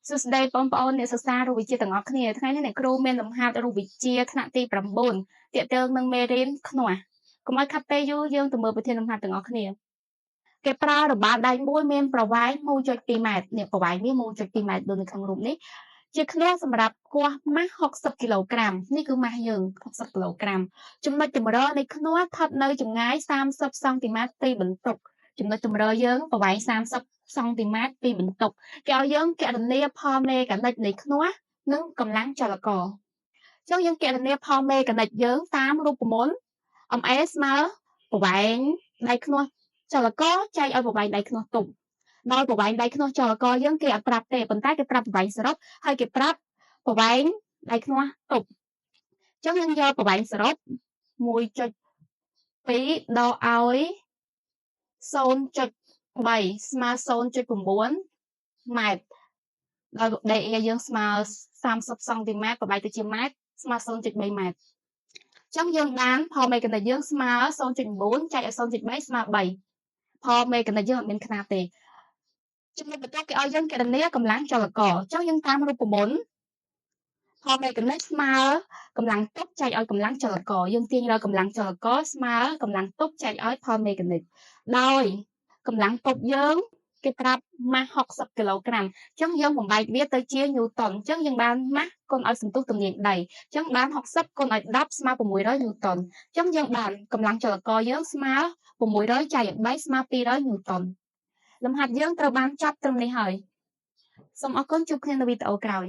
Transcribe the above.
សួស្តីបងប្អូនអ្នកសិក្សារូបវិទ្យាទាំងអស់គ្នាថ្ងៃនេះអ្នកគ្រូមានលំហាត់រូបវិទ្យាថ្នាក់ទី9ទាក់ទងនឹងមេរៀនខ្នោះកុំឲ្យខាត់ពេលយូរយើងទៅមើលប្រធានលំហាត់ទាំងអស់គ្នាគេប្រើរបាល់ដៃមួយមានប្រវែង 1.2 ម៉ែត្រនេះប្រវែងនេះ 1.2 ម៉ែត្រដូចនៅក្នុងរូបនេះជាខ្នោះសម្រាប់គាស់ម៉ាស់60គីឡូក្រាមនេះគឺម៉ាស់យើង60គីឡូក្រាមចំណុចចម្រនៃខ្នោះស្ថិតនៅចម្ងាយ30សង់ទីម៉ែត្រពីបន្ទប់ចំណុចចម្រយើងប្រវែង30សង់ទីម៉ែត្រពីបន្ទប់គេឲ្យយើងគណនាផលមេកានិកនៃខ្នោះនិងកម្លាំងចលករអញ្ចឹងយើងគណនាផលមេកានិកយើងតាមរូបមន្ត MA ស្មើប្រវែងដៃខ្នោះចលករចែកឲ្យប្រវែងដៃខ្នោះទប់ដោយប្រវែងដៃខ្នោះចលករយើងគេអត់ប្រាប់ទេប៉ុន្តែគេប្រាប់ប្រវែងសរុបហើយគេប្រាប់ប្រវែងដៃខ្នោះទប់អញ្ចឹងយើងយកប្រវែងសរុប 1.2 ដកឲ្យ 0.3 ស្មើ 0.9 ម៉ែត្រដោយ DA យើងស្មើ30សង់ទីម៉ែត្រប្របែកទៅជាម៉ែត្រស្មើ 0.3 ម៉ែត្រអញ្ចឹងយើងបានផលមេកានិកយើងស្មើ 0.9 ចែកឲ្យ 0.3 ស្មើ 3ផលមេកានិកយើងអត់មានខ្នាតទេចំណុចបន្ទាប់គេឲ្យយើងគណនាកម្លាំងចលករអញ្ចឹងយើងតាមរូបមន្តផលមេកានិកស្មើកម្លាំងទប់ចែកឲ្យកម្លាំងចលករយើងទាញរកកម្លាំងចលករស្មើកម្លាំងទប់ចែកឲ្យផលមេកានិកដោយកម្លាំងទប់យើងគេប្រាប់ម៉ាស់60គីឡូក្រាមអញ្ចឹងយើងបំបែកវាទៅជាញូតុនអញ្ចឹងយើងបានម៉ាស់គុណឲ្យសន្ទុះទំនាញដីអញ្ចឹងបាន60គុណឲ្យ10ស្មើ600ញូតុនអញ្ចឹងយើងបានកម្លាំងចលករយើងស្មើ600ចែកឲ្យ3ស្មើ200ញូតុនលំហាត់យើងត្រូវបានចប់ត្រឹមនេះហើយសូមអរគុណជួបគ្នានៅវីដេអូក្រោយ